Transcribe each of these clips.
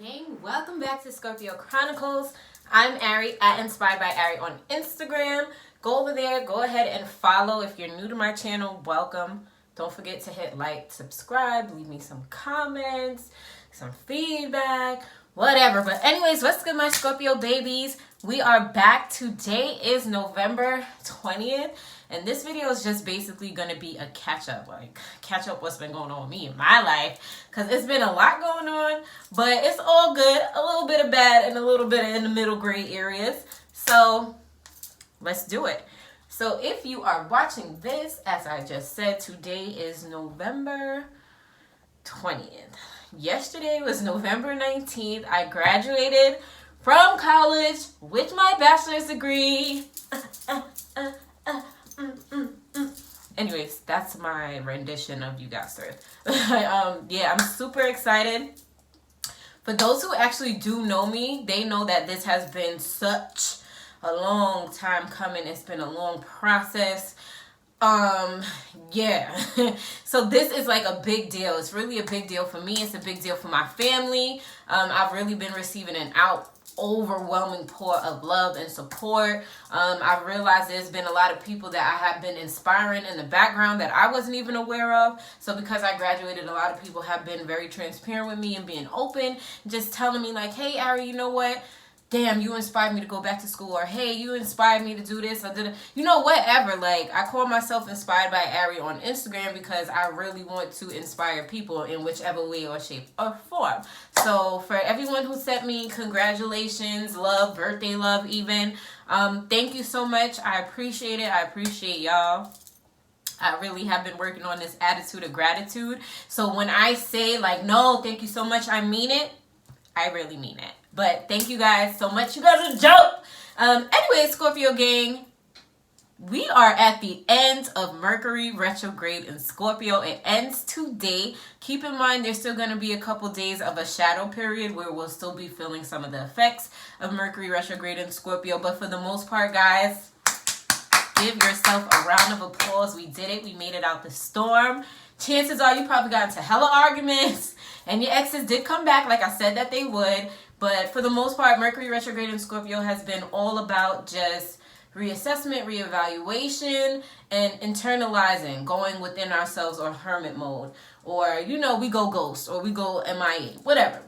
Gang, welcome back to Scorpio Chronicles. I'm Ari at Inspired by Ari on Instagram. Go over there, go ahead and follow. If you're new to my channel, welcome. Don't forget to hit like, subscribe, leave me some comments, some feedback, whatever. But anyways, what's good, my Scorpio babies? We are back. Today is November 20th. And this video is just basically going to be a catch-up. Like, catch-up what's been going on with me in my life. Because it's been a lot going on. But it's all good. A little bit of bad and a little bit in the middle gray areas. So, let's do it. So, if you are watching this, as I just said, today is November 20th. Yesterday was November 19th. I graduated from college with my bachelor's degree. Anyways, that's my rendition of You Got Served. Yeah, I'm super excited. For those who actually do know me, they know that this has been such a long time coming. It's been a long process. Yeah. So this is like a big deal. It's really a big deal for me. It's a big deal for my family. I've really been receiving an overwhelming pour of love and support. I've realized there's been a lot of people that I have been inspiring in the background that I wasn't even aware of. So because I graduated, a lot of people have been very transparent with me and being open, just telling me like, hey, Ari, you know what? Damn, you inspired me to go back to school. Or, hey, you inspired me to do this. I did, you know, whatever. Like, I call myself Inspired by Ari on Instagram because I really want to inspire people in whichever way or shape or form. So, for everyone who sent me congratulations, love, birthday love even, thank you so much. I appreciate it. I appreciate y'all. I really have been working on this attitude of gratitude. So, when I say, like, no, thank you so much, I mean it. I really mean it. But thank you guys so much. You guys are dope. Anyway, Scorpio gang, we are at the end of Mercury retrograde in Scorpio. It ends today. Keep in mind, there's still going to be a couple days of a shadow period where we'll still be feeling some of the effects of Mercury retrograde in Scorpio. But for the most part, guys, give yourself a round of applause. We did it. We made it out the storm. Chances are you probably got into hella arguments and your exes did come back like I said that they would. But for the most part, Mercury retrograde in Scorpio has been all about just reassessment, reevaluation, and internalizing, going within ourselves or hermit mode. Or, you know, we go ghost or we go MIA, whatever.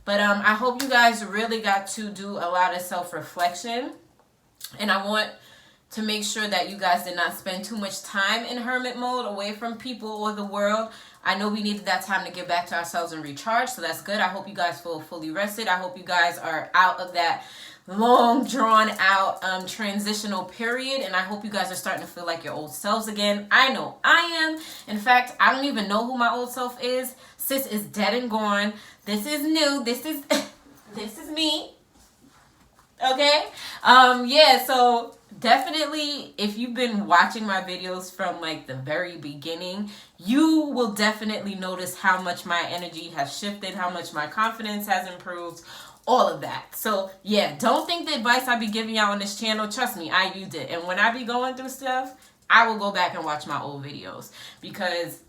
But I hope you guys really got to do a lot of self-reflection. And I want to make sure that you guys did not spend too much time in hermit mode away from people or the world. I know we needed that time to get back to ourselves and recharge, so that's good. I hope you guys feel fully rested. I hope you guys are out of that long, drawn-out transitional period, and I hope you guys are starting to feel like your old selves again. I know I am. In fact, I don't even know who my old self is. Sis is dead and gone. This is new. This is this is me. Okay? Yeah, so definitely, if you've been watching my videos from like the very beginning, you will definitely notice how much my energy has shifted, how much my confidence has improved, all of that. So yeah, don't think the advice I be giving y'all on this channel, trust me, I used it. And when I be going through stuff, I will go back and watch my old videos because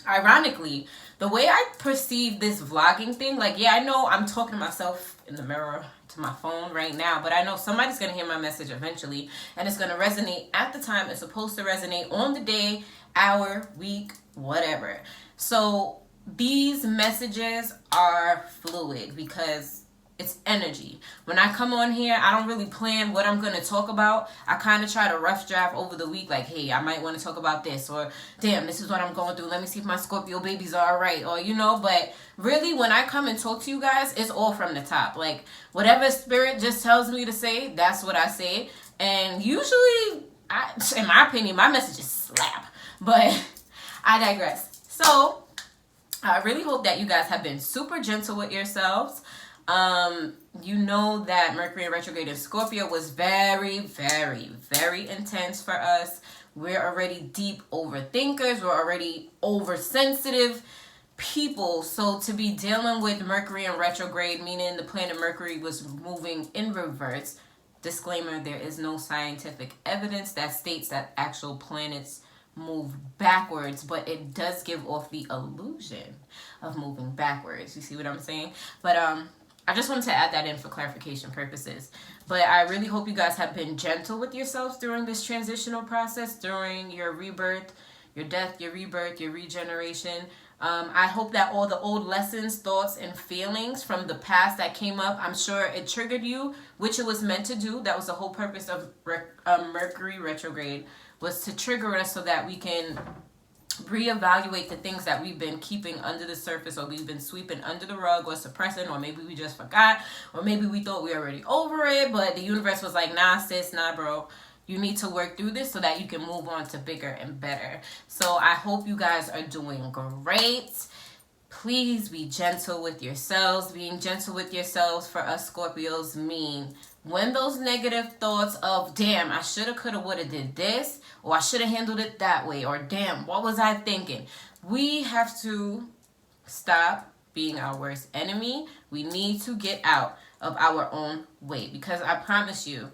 ironically, the way I perceive this vlogging thing, like, yeah, I know I'm talking to myself in the mirror to my phone right now, but I know somebody's going to hear my message eventually, and it's going to resonate at the time it's supposed to resonate, on the day, hour, week, whatever. So these messages are fluid because it's energy. When I come on here, I don't really plan what I'm going to talk about. I kind of try to rough draft over the week, like, hey, I might want to talk about this, or damn, this is what I'm going through. Let me see if my Scorpio babies are all right, or, you know, but really when I come and talk to you guys, it's all from the top. Like, whatever spirit just tells me to say, that's what I say. And usually, in my opinion, my messages slap, but I digress. So, I really hope that you guys have been super gentle with yourselves. You know that Mercury retrograde in Scorpio was very, very, very intense for us. We're already deep overthinkers. We're already oversensitive people. So to be dealing with Mercury in retrograde, meaning the planet Mercury was moving in reverse. Disclaimer, there is no scientific evidence that states that actual planets move backwards, but it does give off the illusion of moving backwards. You see what I'm saying? But I just wanted to add that in for clarification purposes. But I really hope you guys have been gentle with yourselves during this transitional process, during your rebirth, your death, your rebirth, your regeneration. I hope that all the old lessons, thoughts, and feelings from the past that came up, I'm sure it triggered you, which it was meant to do. That was the whole purpose of Mercury retrograde, was to trigger us so that we can reevaluate the things that we've been keeping under the surface, or we've been sweeping under the rug or suppressing, or maybe we just forgot, or maybe we thought we were already over it, but the universe was like, nah sis, nah bro, you need to work through this so that you can move on to bigger and better. So I hope you guys are doing great. Please be gentle with yourselves. Being gentle with yourselves for us Scorpios mean when those negative thoughts of, damn, I shoulda, coulda, woulda did this, or I shoulda handled it that way, or damn, what was I thinking? We have to stop being our worst enemy. We need to get out of our own way, because I promise you,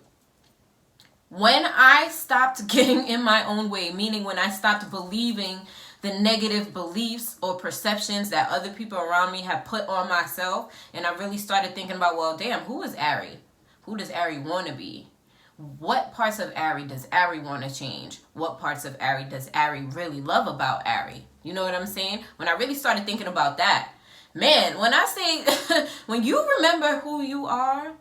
when I stopped getting in my own way, meaning when I stopped believing the negative beliefs or perceptions that other people around me have put on myself, and I really started thinking about, well, damn, who is Ari? Who does Ari want to be? What parts of Ari does Ari want to change? What parts of Ari does Ari really love about Ari? You know what I'm saying? When I really started thinking about that, man, when I say, when you remember who you are,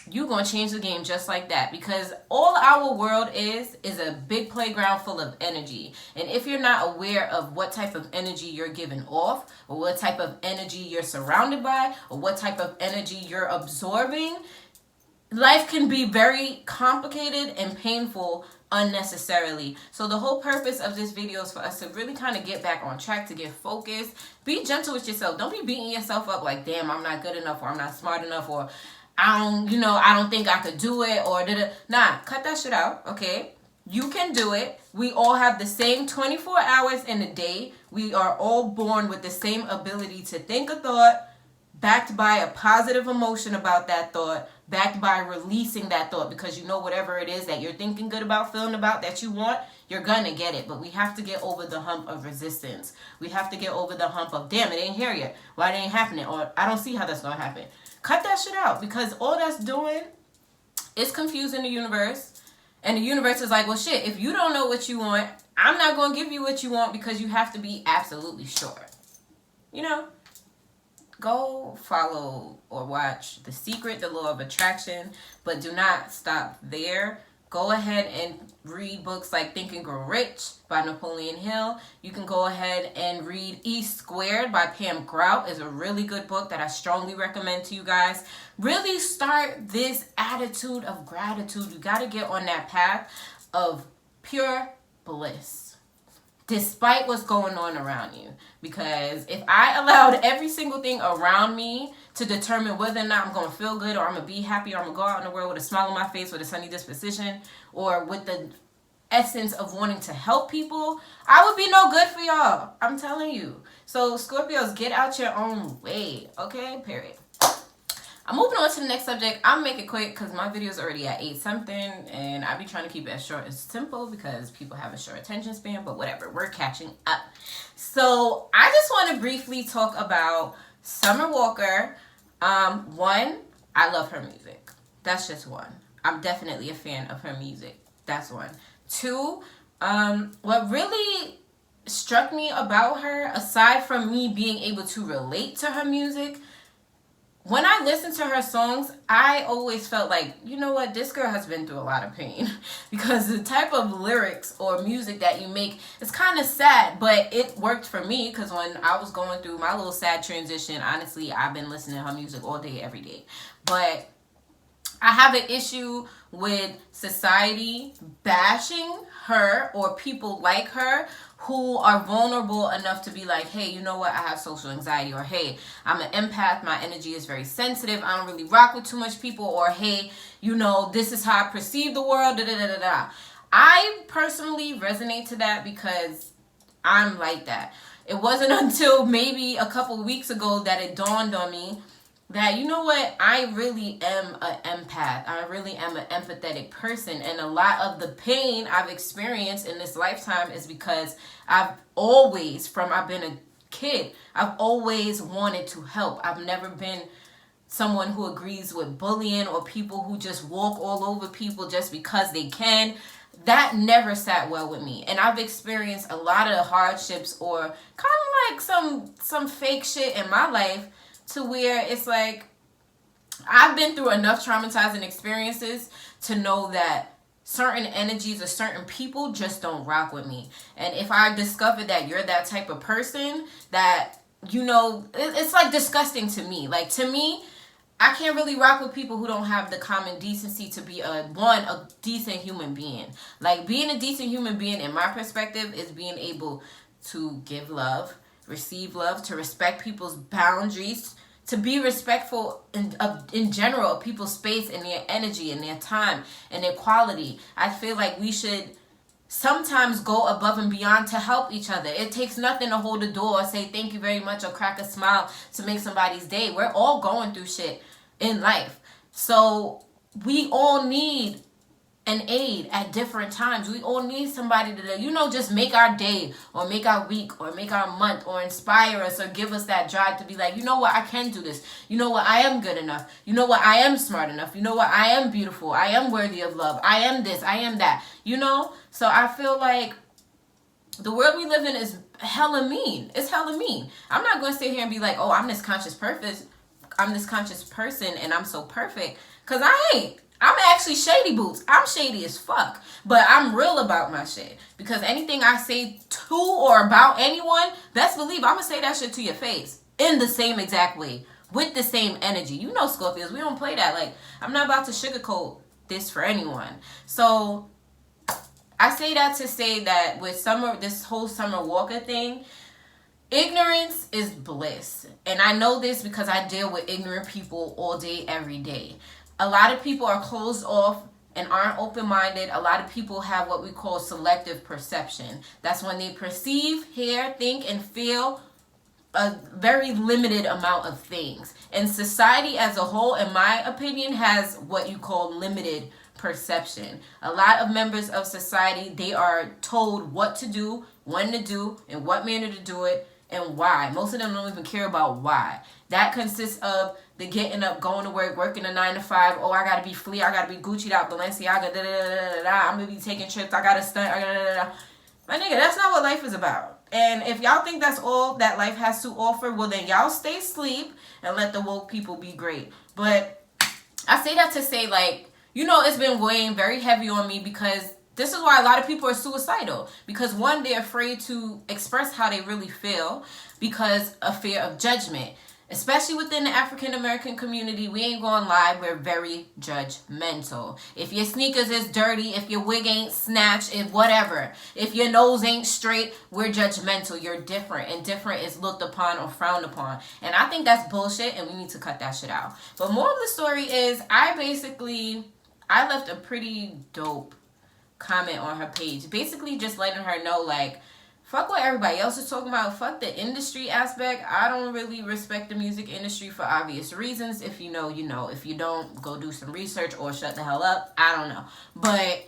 you're going to change the game just like that, because all our world is a big playground full of energy. And if you're not aware of what type of energy you're giving off, or what type of energy you're surrounded by, or what type of energy you're absorbing, life can be very complicated and painful unnecessarily. So the whole purpose of this video is for us to really kind of get back on track, to get focused. Be gentle with yourself. Don't be beating yourself up like, damn, I'm not good enough, or I'm not smart enough, or I don't think I could do it, or nah, cut that shit out, okay? You can do it. We all have the same 24 hours in a day. We are all born with the same ability to think a thought, backed by a positive emotion about that thought, backed by releasing that thought, because you know whatever it is that you're thinking good about, feeling about, that you want, you're gonna get it. But we have to get over the hump of resistance. We have to get over the hump of, damn, it ain't here yet. Why it ain't happening? Or I don't see how that's gonna happen. Cut that shit out, because all that's doing is confusing the universe. And the universe is like, well, shit, if you don't know what you want, I'm not going to give you what you want, because you have to be absolutely sure. You know? Go follow or watch The Secret, The Law of Attraction, but do not stop there. Go ahead and read books like Think and Grow Rich by Napoleon Hill. You can go ahead and read E Squared by Pam Grout. Is a really good book that I strongly recommend to you guys. Really start this attitude of gratitude. You got to get on that path of pure bliss, despite what's going on around you. Because if I allowed every single thing around me to determine whether or not I'm going to feel good, or I'm going to be happy, or I'm going to go out in the world with a smile on my face, with a sunny disposition, or with the essence of wanting to help people, I would be no good for y'all. I'm telling you. So Scorpios, get out your own way. Okay? Period. I'm moving on to the next subject. I'll make it quick because my video is already at 8 something, and I be trying to keep it as short as simple because people have a short attention span, but whatever, we're catching up. So I just want to briefly talk about Summer Walker. One, I love her music. That's just one. I'm definitely a fan of her music. That's one. Two, what really struck me about her, aside from me being able to relate to her music, when I listen to her songs, I always felt like, you know what, this girl has been through a lot of pain. Because the type of lyrics or music that you make is kind of sad, but it worked for me, because when I was going through my little sad transition, honestly, I've been listening to her music all day, every day. But I have an issue with society bashing her, or people like her who are vulnerable enough to be like, hey, you know what, I have social anxiety, or hey, I'm an empath, my energy is very sensitive, I don't really rock with too much people, or hey, you know, this is how I perceive the world, da da da da da. I personally resonate to that because I'm like that. It wasn't until maybe a couple weeks ago that it dawned on me, that, you know what, I really am an empath. I really am an empathetic person. And a lot of the pain I've experienced in this lifetime is because I've always, from I've been a kid, I've always wanted to help. I've never been someone who agrees with bullying or people who just walk all over people just because they can. That never sat well with me. And I've experienced a lot of hardships or kind of like some fake shit in my life, to where it's like I've been through enough traumatizing experiences to know that certain energies or certain people just don't rock with me. And if I discover that you're that type of person, that, you know, it's like disgusting to me. Like, to me, I can't really rock with people who don't have the common decency to be a decent human being. Like, being a decent human being, in my perspective, is being able to give love, receive love, to respect people's boundaries, to be respectful in general of people's space and their energy and their time and their quality. I feel like we should sometimes go above and beyond to help each other. It takes nothing to hold the door or say thank you very much or crack a smile to make somebody's day. We're all going through shit in life. So we all need an aid at different times. We all need somebody to, you know, just make our day or make our week or make our month or inspire us or give us that drive to be like, you know what, I can do this. You know what, I am good enough. You know what, I am smart enough. You know what, I am beautiful. I am worthy of love. I am this. I am that. You know? So I feel like the world we live in is hella mean. It's hella mean. I'm not going to sit here and be like, oh, I'm this conscious person and I'm so perfect. Because I ain't. I'm actually shady boots. I'm shady as fuck. But I'm real about my shit. Because anything I say to or about anyone, best believe I'm going to say that shit to your face. In the same exact way. With the same energy. You know, Scorpios, we don't play that. Like, I'm not about to sugarcoat this for anyone. So, I say that to say that with this whole Summer Walker thing, ignorance is bliss. And I know this because I deal with ignorant people all day, every day. A lot of people are closed off and aren't open-minded. A lot of people have what we call selective perception. That's when they perceive, hear, think, and feel a very limited amount of things. And society as a whole, in my opinion, has what you call limited perception. A lot of members of society, they are told what to do, when to do, in what manner to do it, and why. Most of them don't even care about why. That consists of the getting up, going to work, working a 9 to 5. Oh, I gotta be Flea, I gotta be Gucci'd out, Balenciaga, da da da da da. I'm gonna be taking trips, I gotta stunt, da da da. My nigga, that's not what life is about. And if y'all think that's all that life has to offer, well then y'all stay asleep and let the woke people be great. But I say that to say, like, you know, it's been weighing very heavy on me because this is why a lot of people are suicidal. Because one, they're afraid to express how they really feel because of fear of judgment. Especially within the African American community, we ain't gonna lie, we're very judgmental. If your sneakers is dirty, if your wig ain't snatched, if whatever, if your nose ain't straight, we're judgmental. You're different, and different is looked upon or frowned upon. And I think that's bullshit, and we need to cut that shit out. But more of the story is, I left a pretty dope comment on her page, basically just letting her know, like, fuck what everybody else is talking about. Fuck the industry aspect. I don't really respect the music industry for obvious reasons. If you know, you know. If you don't, go do some research or shut the hell up. I don't know. But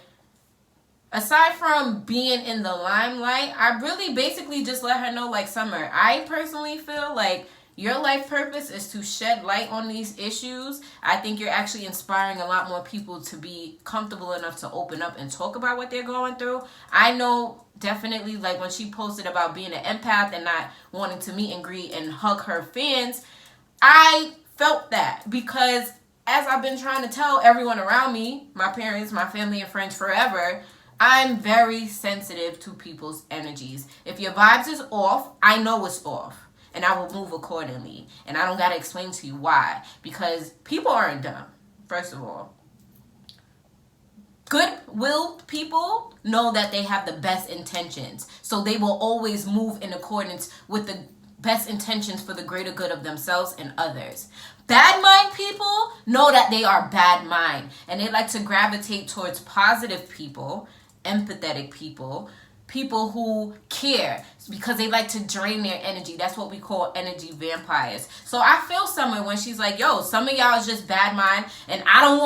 aside from being in the limelight, I really basically just let her know, like, Summer, I personally feel like your life purpose is to shed light on these issues. I think you're actually inspiring a lot more people to be comfortable enough to open up and talk about what they're going through. I know definitely, like, when she posted about being an empath and not wanting to meet and greet and hug her fans, I felt that because as I've been trying to tell everyone around me, my parents, my family, and friends forever, I'm very sensitive to people's energies. If your vibes is off, I know it's off. And I will move accordingly. And I don't got to explain to you why. Because people aren't dumb, first of all. Good-willed people know that they have the best intentions. So they will always move in accordance with the best intentions for the greater good of themselves and others. Bad mind people know that they are bad mind. And they like to gravitate towards positive people, empathetic people, people who care because they like to drain their energy. That's what we call energy vampires. So I feel Summer when she's like, yo, some of y'all is just bad mind, and I don't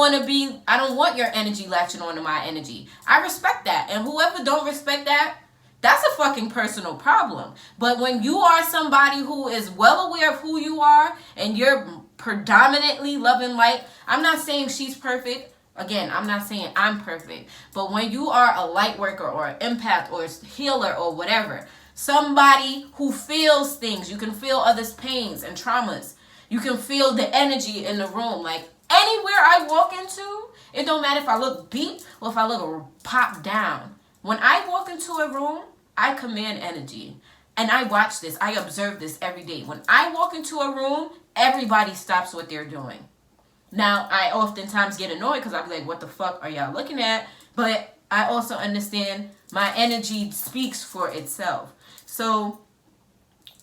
want your energy latching onto my energy. I respect that. And whoever don't respect that, that's a fucking personal problem. But when you are somebody who is well aware of who you are and you're predominantly love and light, I'm not saying she's perfect. Again, I'm not saying I'm perfect. But when you are a light worker or an empath or a healer or whatever, somebody who feels things, you can feel others' pains and traumas. You can feel the energy in the room. Like anywhere I walk into, it don't matter if I look beat or if I look pop down. When I walk into a room, I command energy. And I watch this. I observe this every day. When I walk into a room, everybody stops what they're doing. Now, I oftentimes get annoyed because I'm like, what the fuck are y'all looking at? But I also understand my energy speaks for itself. So,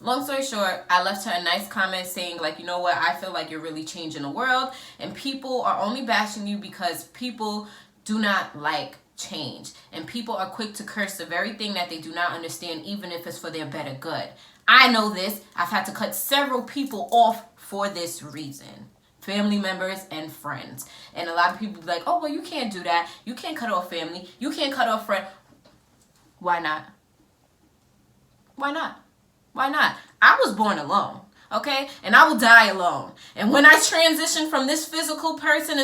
long story short, I left her a nice comment saying, like, you know what? I feel like you're really changing the world. And people are only bashing you because people do not like change. And people are quick to curse the very thing that they do not understand, even if it's for their better good. I know this. I've had to cut several people off for this reason. Family members and friends. And a lot of people be like, oh, well, you can't do that. You can't cut off family. You can't cut off friend. Why not? Why not? Why not? I was born alone, okay? And I will die alone. And when I transition from this physical person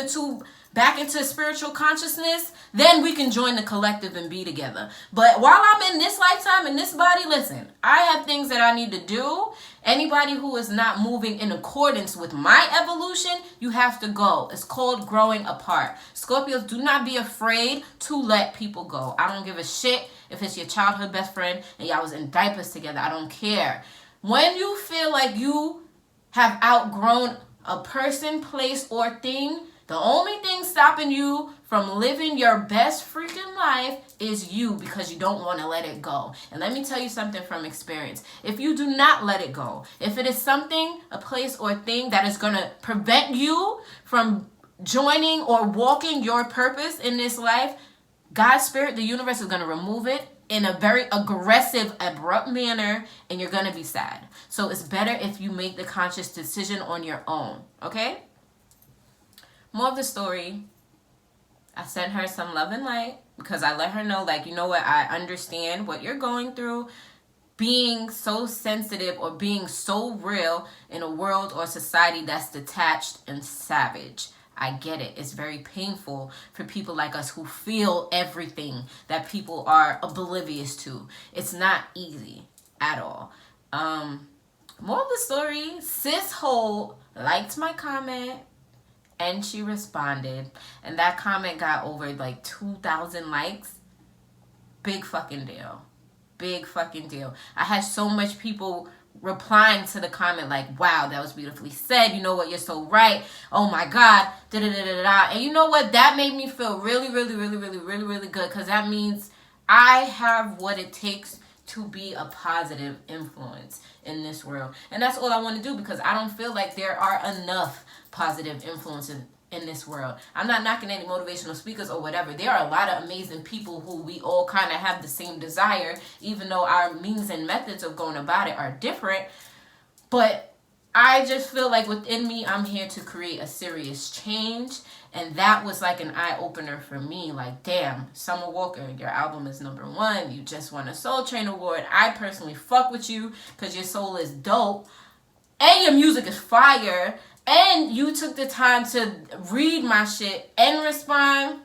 back into spiritual consciousness, then we can join the collective and be together. But while I'm in this lifetime, in this body, listen, I have things that I need to do. Anybody who is not moving in accordance with my evolution, you have to go. It's called growing apart. Scorpios, do not be afraid to let people go. I don't give a shit if it's your childhood best friend and y'all was in diapers together. I don't care. When you feel like you have outgrown a person, place, or thing, the only thing stopping you from living your best freaking life is you, because you don't want to let it go. And let me tell you something from experience. If you do not let it go, if it is something, a place, or thing that is going to prevent you from joining or walking your purpose in this life, God's spirit, the universe, is going to remove it in a very aggressive, abrupt manner, and you're going to be sad. So it's better if you make the conscious decision on your own, okay? More of the story, I sent her some love and light because I let her know, like, you know what, I understand what you're going through. Being so sensitive or being so real in a world or society that's detached and savage. I get it. It's very painful for people like us who feel everything that people are oblivious to. It's not easy at all. More of the story, Sis Hole liked my comment. And she responded. And that comment got over like 2,000 likes. Big fucking deal. Big fucking deal. I had so much people replying to the comment like, wow, that was beautifully said. You know what? You're so right. Oh my God. Da-da-da-da-da. And you know what? That made me feel really, really, really, really, really, really good. Because that means I have what it takes to be a positive influence in this world. And that's all I want to do, because I don't feel like there are enough positive influences in this world. I'm not knocking any motivational speakers or whatever. There are a lot of amazing people who we all kind of have the same desire, even though our means and methods of going about it are different. But I just feel like within me, I'm here to create a serious change. And that was like an eye-opener for me. Like, damn, Summer Walker, your album is #1. You just won a Soul Train Award. I personally fuck with you because your soul is dope. And your music is fire. And you took the time to read my shit and respond.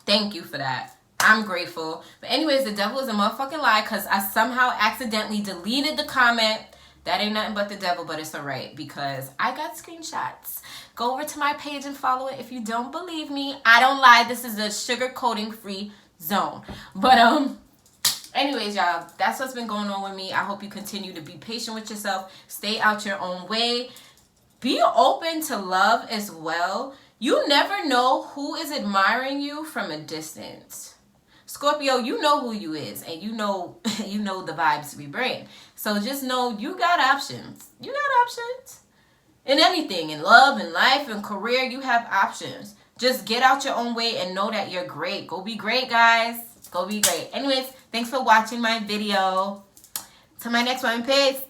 Thank you for that. I'm grateful. But anyways, the devil is a motherfucking lie because I somehow accidentally deleted the comment. That ain't nothing but the devil, but it's alright because I got screenshots. Go over to my page and follow it if you don't believe me. I don't lie. This is a sugar-coating free zone. But anyways, y'all, that's what's been going on with me. I hope you continue to be patient with yourself. Stay out your own way. Be open to love as well. You never know who is admiring you from a distance. Scorpio, you know who you is, and you know the vibes we bring. So just know you got options. You got options. In anything, in love, in life, in career, you have options. Just get out your own way and know that you're great. Go be great, guys. It's gonna be great. Anyways, thanks for watching my video. To my next one, peace.